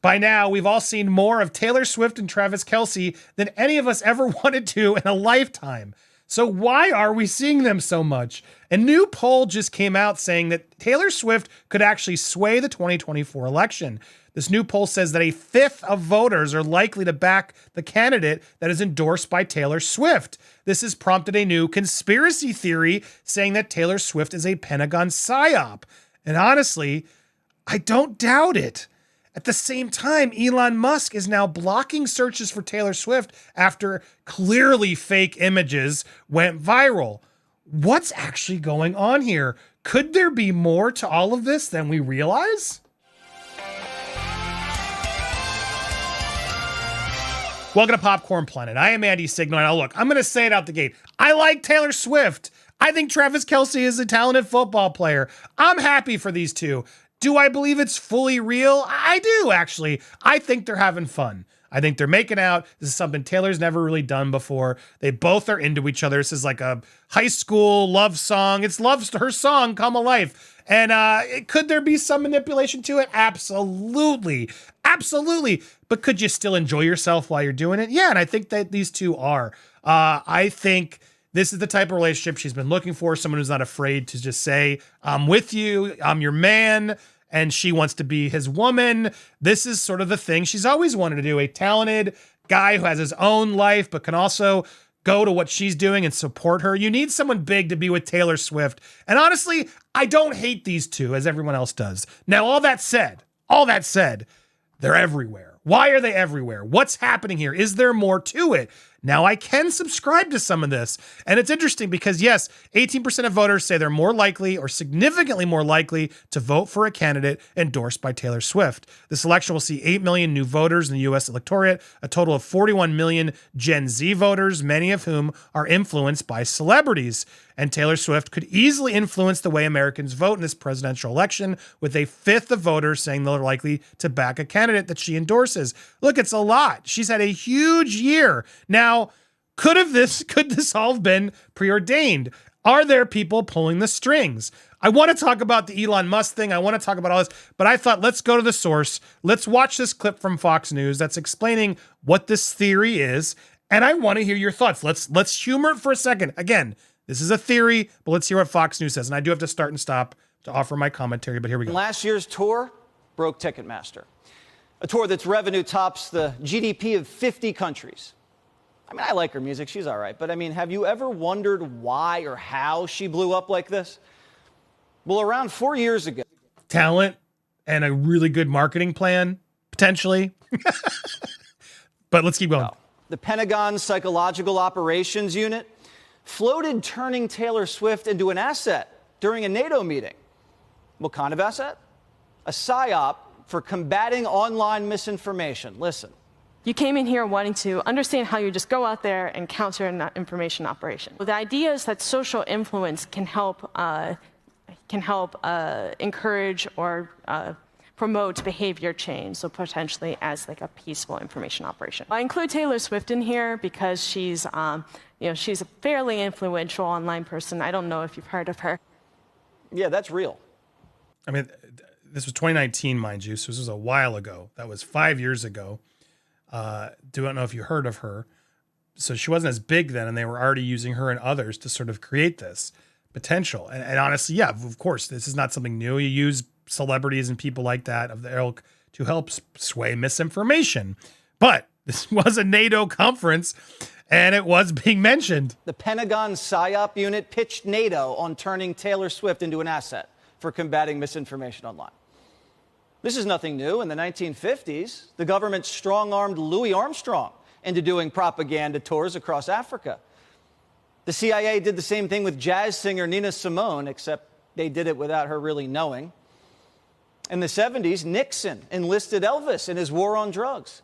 By now, we've all seen more of Taylor Swift and Travis Kelce than any of us ever wanted to in a lifetime. So why are we seeing them so much? A new poll just came out saying that Taylor Swift could actually sway the 2024 election. This new poll says that a fifth of voters are likely to back the candidate that is endorsed by Taylor Swift. This has prompted a new conspiracy theory saying that Taylor Swift is a Pentagon psyop. And honestly, I don't doubt it. At the same time, Elon Musk is now blocking searches for Taylor Swift after clearly fake images went viral. What's actually going on here? Could there be more to all of this than we realize? Welcome to Popcorn Planet. I am Andy Signal. Now look, I'm going to say it out the gate. I like Taylor Swift. I think Travis Kelce is a talented football player. I'm happy for these two. Do I believe it's fully real? I do, actually. I think they're having fun. I think they're making out. This is something Taylor's never really done before. They both are into each other. This is like a high school love song. It's her song, Come Alive. And could there be some manipulation to it? Absolutely. Absolutely. But could you still enjoy yourself while you're doing it? Yeah, and I think that these two are. I think this is the type of relationship she's been looking for, someone who's not afraid to just say, I'm with you, I'm your man, and she wants to be his woman. This is sort of the thing she's always wanted to do, a talented guy who has his own life, but can also go to what she's doing and support her. You need someone big to be with Taylor Swift. And honestly, I don't hate these two as everyone else does. Now, all that said, they're everywhere. Why are they everywhere? What's happening here? Is there more to it? Now I can subscribe to some of this. And it's interesting because yes, 18% of voters say they're more likely or significantly more likely to vote for a candidate endorsed by Taylor Swift. This election will see 8 million new voters in the U.S. electorate, a total of 41 million Gen Z voters, many of whom are influenced by celebrities. And Taylor Swift could easily influence the way Americans vote in this presidential election, with a fifth of voters saying they're likely to back a candidate that she endorses. Look, it's a lot. She's had a huge year. Now, could this all have been preordained? Are there people pulling the strings? I want to talk about the Elon Musk thing. I want to talk about all this, but I thought, let's go to the source. Let's watch this clip from Fox News that's explaining what this theory is. And I want to hear your thoughts. Let's humor it for a second. Again, this is a theory, but let's hear what Fox News says. And I do have to start and stop to offer my commentary, but here we go. Last year's tour broke Ticketmaster, a tour that's revenue tops the GDP of 50 countries. I mean, I like her music. She's all right. But I mean, have you ever wondered why or how she blew up like this? Well, around 4 years ago. Talent and a really good marketing plan, potentially. But let's keep going. The Pentagon Psychological Operations Unit floated turning Taylor Swift into an asset during a NATO meeting. What kind of asset? A psyop for combating online misinformation. Listen. You came in here wanting to understand how you just go out there and counter an information operation. The idea is that social influence can help encourage or promote behavior change, so potentially as like a peaceful information operation. I include Taylor Swift in here because she's a fairly influential online person. I don't know if you've heard of her. Yeah, that's real. I mean, this was 2019, mind you, so this was a while ago. That was 5 years ago. Don't know if you heard of her. So she wasn't as big then, and they were already using her and others to sort of create this potential. And honestly, yeah, of course, this is not something new. You use celebrities and people like that of the ilk to help sway misinformation. But this was a NATO conference, and it was being mentioned. The Pentagon PSYOP unit pitched NATO on turning Taylor Swift into an asset for combating misinformation online. This is nothing new. In the 1950s, the government strong-armed Louis Armstrong into doing propaganda tours across Africa. The CIA did the same thing with jazz singer Nina Simone, except they did it without her really knowing. In the 70s, Nixon enlisted Elvis in his war on drugs.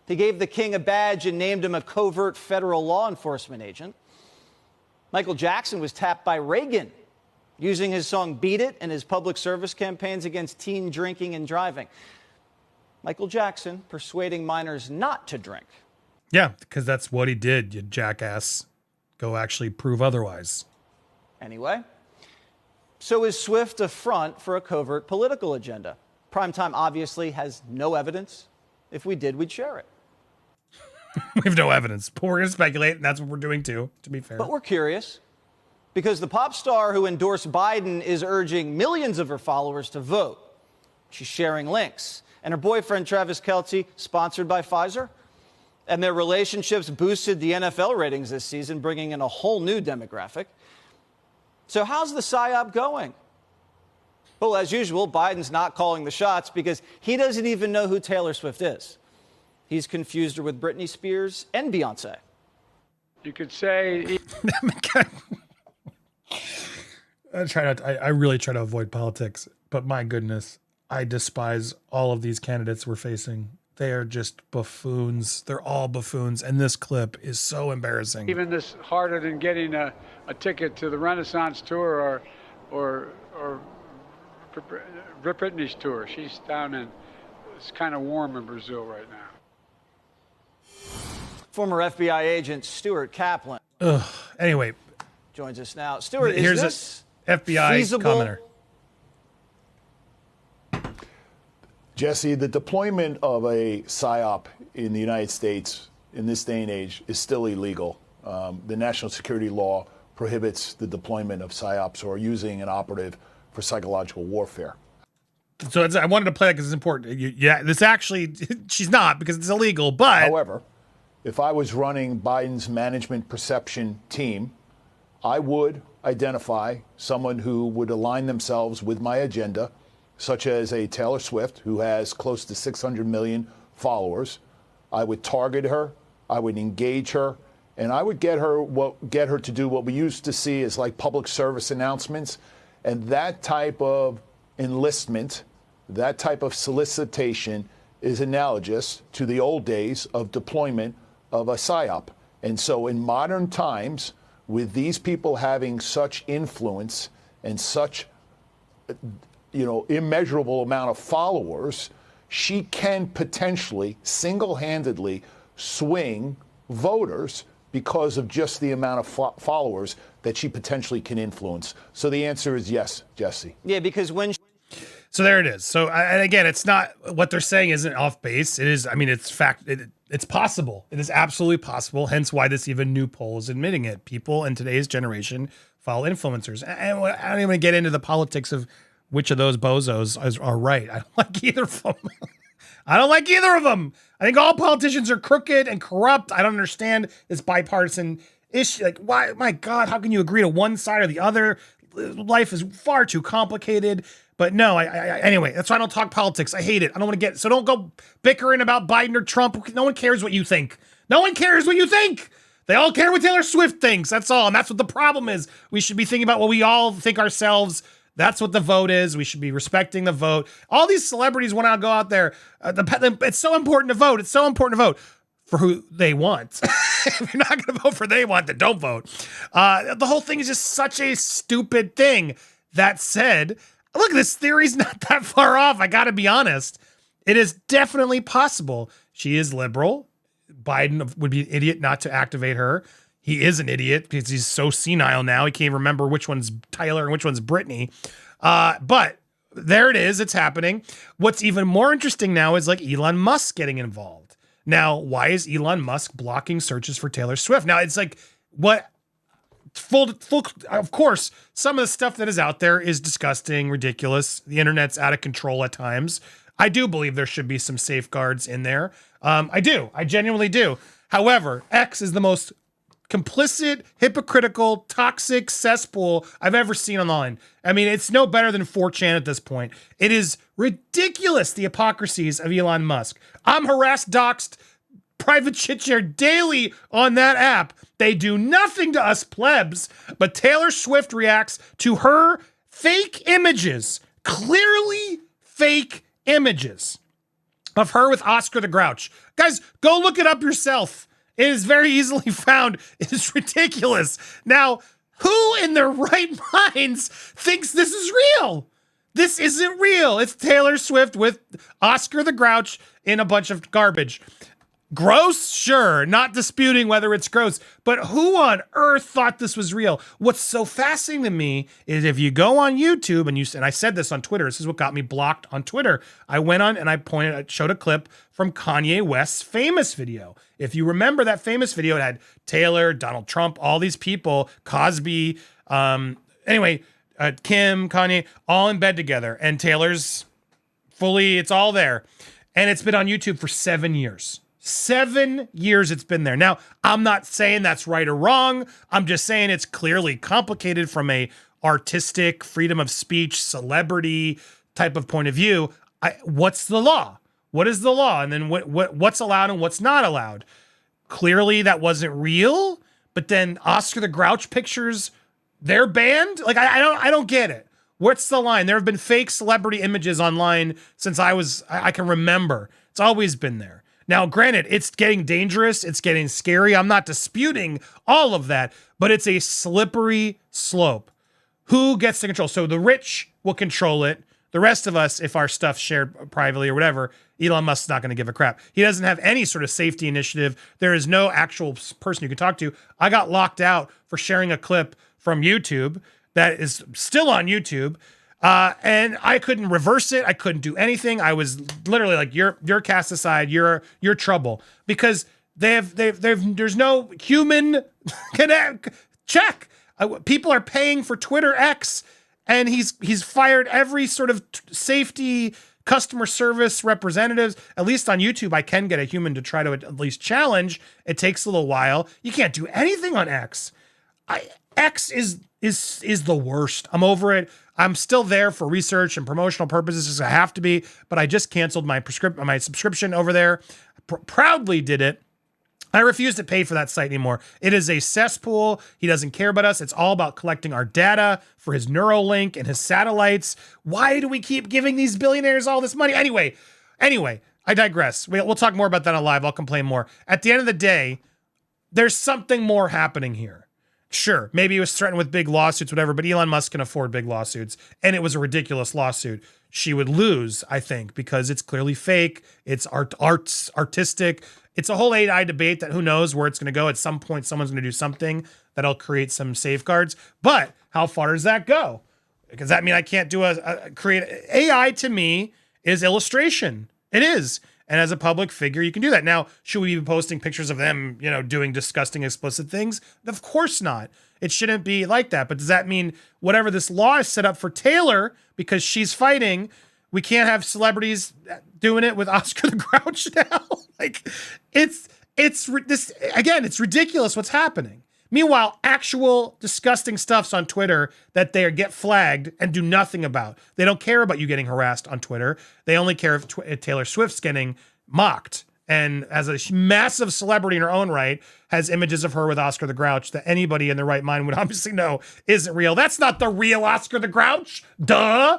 He gave the king a badge and named him a covert federal law enforcement agent. Michael Jackson was tapped by Reagan, using his song Beat It in his public service campaigns against teen drinking and driving. Michael Jackson persuading minors not to drink. Yeah, because that's what he did, you jackass. Go actually prove otherwise. Anyway, so is Swift a front for a covert political agenda? Primetime obviously has no evidence, If we did, we'd share it. We have no evidence, but we're going to speculate, and that's what we're doing too, to be fair. But we're curious because the pop star who endorsed Biden is urging millions of her followers to vote. She's sharing links. And her boyfriend, Travis Kelce, sponsored by Pfizer. And their relationships boosted the NFL ratings this season, bringing in a whole new demographic. So how's the PSYOP going? Well, as usual, Biden's not calling the shots because he doesn't even know who Taylor Swift is. He's confused her with Britney Spears and Beyonce. You could say... I really try to avoid politics, but my goodness, I despise all of these candidates we're facing. They are just buffoons. They're all buffoons, and this clip is so embarrassing. Even this harder than getting a ticket to the Renaissance tour or Britney's tour. She's down in, it's kind of warm in Brazil right now. Former FBI agent Stuart Kaplan. Anyway. Joins us now. Stuart, here's is this a FBI feasible? Commenter. Jesse, the deployment of a PSYOP in the United States in this day and age is still illegal. The national security law prohibits the deployment of PSYOPs or using an operative for psychological warfare. So I wanted to play that because it's important. Yeah, this actually, she's not because it's illegal, but... However, if I was running Biden's management perception team, I would identify someone who would align themselves with my agenda, such as a Taylor Swift, who has close to 600 million followers. I would target her, I would engage her, and I would get her to do what we used to see as like public service announcements. And that type of enlistment, that type of solicitation is analogous to the old days of deployment of a PSYOP. And so in modern times, with these people having such influence and such, immeasurable amount of followers, she can potentially single-handedly swing voters because of just the amount of followers that she potentially can influence. So the answer is yes, Jesse. Yeah, because So there it is. So, and again, it's not, what they're saying isn't off base. It is, it's fact. It's possible. It is absolutely possible. Hence why this even new poll is admitting it. People in today's generation follow influencers. And I don't even get into the politics of which of those bozos are right. I don't like either of them. I don't like either of them. I think all politicians are crooked and corrupt. I don't understand this bipartisan issue. Like, why, my God, how can you agree to one side or the other? Life is far too complicated. But no, anyway, that's why I don't talk politics. I hate it. I don't want to so don't go bickering about Biden or Trump. No one cares what you think. No one cares what you think. They all care what Taylor Swift thinks. That's all. And that's what the problem is. We should be thinking about what we all think ourselves. That's what the vote is. We should be respecting the vote. All these celebrities want to go out there. It's so important to vote. It's so important to vote for who they want. If you're not going to vote for they want, then don't vote. The whole thing is just such a stupid thing. That said, look, this theory's not that far off. I got to be honest. It is definitely possible. She is liberal. Biden would be an idiot not to activate her. He is an idiot because he's so senile now. He can't remember which one's Tyler and which one's Britney. But there it is. It's happening. What's even more interesting now is like Elon Musk getting involved. Now, why is Elon Musk blocking searches for Taylor Swift? Now, it's like, what? Full, of course, some of the stuff that is out there is disgusting, ridiculous. The internet's out of control at times. I do believe there should be some safeguards in there. I do. I genuinely do. However, X is the most complicit, hypocritical, toxic cesspool I've ever seen online. I mean, it's no better than 4chan at this point. It is ridiculous, the hypocrisies of Elon Musk. I'm harassed, doxxed, private shit shared daily on that app. They do nothing to us plebs, but Taylor Swift reacts to her fake images, clearly fake images of her with Oscar the Grouch. Guys, go look it up yourself. It is very easily found. It is ridiculous. Now, who in their right minds thinks this is real? This isn't real. It's Taylor Swift with Oscar the Grouch in a bunch of garbage. Gross? Sure. Not disputing whether it's gross. But who on earth thought this was real? What's so fascinating to me is if you go on YouTube and I said this on Twitter, this is what got me blocked on Twitter. I went on and I showed a clip from Kanye West's famous video. If you remember that famous video, it had Taylor, Donald Trump, all these people, Cosby, Kim, Kanye, all in bed together. And Taylor's fully, it's all there. And it's been on YouTube for 7 years. 7 years it's been there. Now, I'm not saying that's right or wrong. I'm just saying it's clearly complicated from a artistic, freedom of speech, celebrity type of point of view. What's the law? What is the law? And then what's allowed and what's not allowed? Clearly that wasn't real, but then Oscar the Grouch pictures, they're banned? Like, I don't get it. What's the line? There have been fake celebrity images online since I can remember. It's always been there. Now, granted, it's getting dangerous. It's getting scary. I'm not disputing all of that, but it's a slippery slope. Who gets to control? So the rich will control it. The rest of us, if our stuff's shared privately or whatever, Elon Musk's not going to give a crap. He doesn't have any sort of safety initiative. There is no actual person you can talk to. I got locked out for sharing a clip from YouTube that is still on YouTube. And I couldn't reverse it. I couldn't do anything. I was literally like, you're cast aside. You're trouble, because there's no human connect check. People are paying for Twitter X, and he's fired every sort of safety customer service representatives. At least on YouTube, I can get a human to try to at least challenge. It takes a little while. You can't do anything on X. X is the worst. I'm over it. I'm still there for research and promotional purposes, because I have to be, but I just canceled my subscription over there. Proudly did it. I refuse to pay for that site anymore. It is a cesspool. He doesn't care about us. It's all about collecting our data for his Neuralink and his satellites. Why do we keep giving these billionaires all this money? Anyway, I digress. We'll talk more about that on live. I'll complain more. At the end of the day, there's something more happening here. Sure, maybe he was threatened with big lawsuits, whatever, but Elon Musk can afford big lawsuits, and it was a ridiculous lawsuit. She would lose, I think, because it's clearly fake. It's artistic. It's a whole AI debate that who knows where it's going to go. At some point, someone's going to do something that'll create some safeguards. But how far does that go? Does that mean I can't do create AI? To me, is illustration. It is. And as a public figure, you can do that. Now, should we be posting pictures of them, doing disgusting, explicit things? Of course not. It shouldn't be like that. But does that mean whatever this law is set up for Taylor, because she's fighting, we can't have celebrities doing it with Oscar the Grouch now? Like, it's ridiculous what's happening. Meanwhile, actual disgusting stuff's on Twitter that they get flagged and do nothing about. They don't care about you getting harassed on Twitter. They only care if Taylor Swift's getting mocked. And as a massive celebrity in her own right, has images of her with Oscar the Grouch that anybody in their right mind would obviously know isn't real. That's not the real Oscar the Grouch. Duh.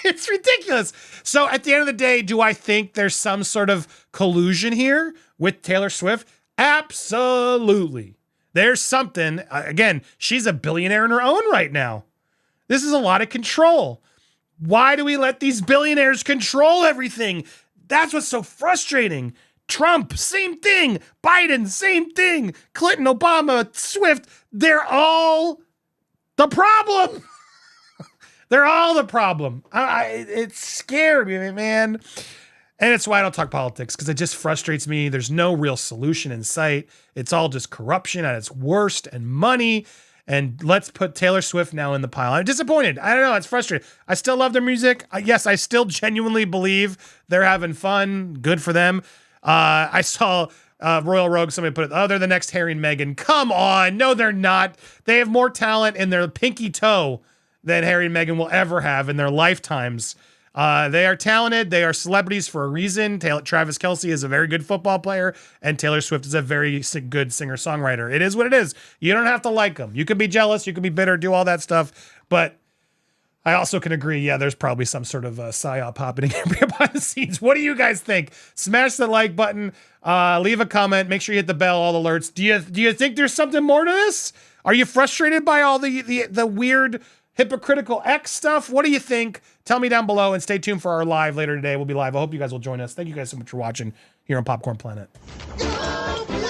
It's ridiculous. So at the end of the day, do I think there's some sort of collusion here with Taylor Swift? Absolutely. There's something. Again, she's a billionaire in her own right now. This is a lot of control. Why do we let these billionaires control everything? That's what's so frustrating. Trump, same thing. Biden, same thing. Clinton, Obama, Swift, they're all the problem. They're all the problem. It's scared me, man. And it's why I don't talk politics, because it just frustrates me. There's no real solution in sight. It's all just corruption at its worst and money. And let's put Taylor Swift now in the pile. I'm disappointed. I don't know. It's frustrating. I still love their music. Yes, I still genuinely believe they're having fun. Good for them. I saw Royal Rogue, somebody put it, they're the next Harry and Meghan. Come on. No, they're not. They have more talent in their pinky toe than Harry and Meghan will ever have in their lifetimes. They are talented. They are celebrities for a reason. Travis Kelce is a very good football player, and Taylor Swift is a very good singer-songwriter. It is what it is. You don't have to like them. You can be jealous. You can be bitter, do all that stuff. But I also can agree, yeah, there's probably some sort of psyop happening behind the scenes. What do you guys think? Smash the like button. Leave a comment. Make sure you hit the bell, all alerts. Do you think there's something more to this? Are you frustrated by all the weird hypocritical X stuff? What do you think? Tell me down below, and stay tuned for our live later today. We'll be live. I hope you guys will join us. Thank you guys so much for watching. here on Popcorn Planet. Go,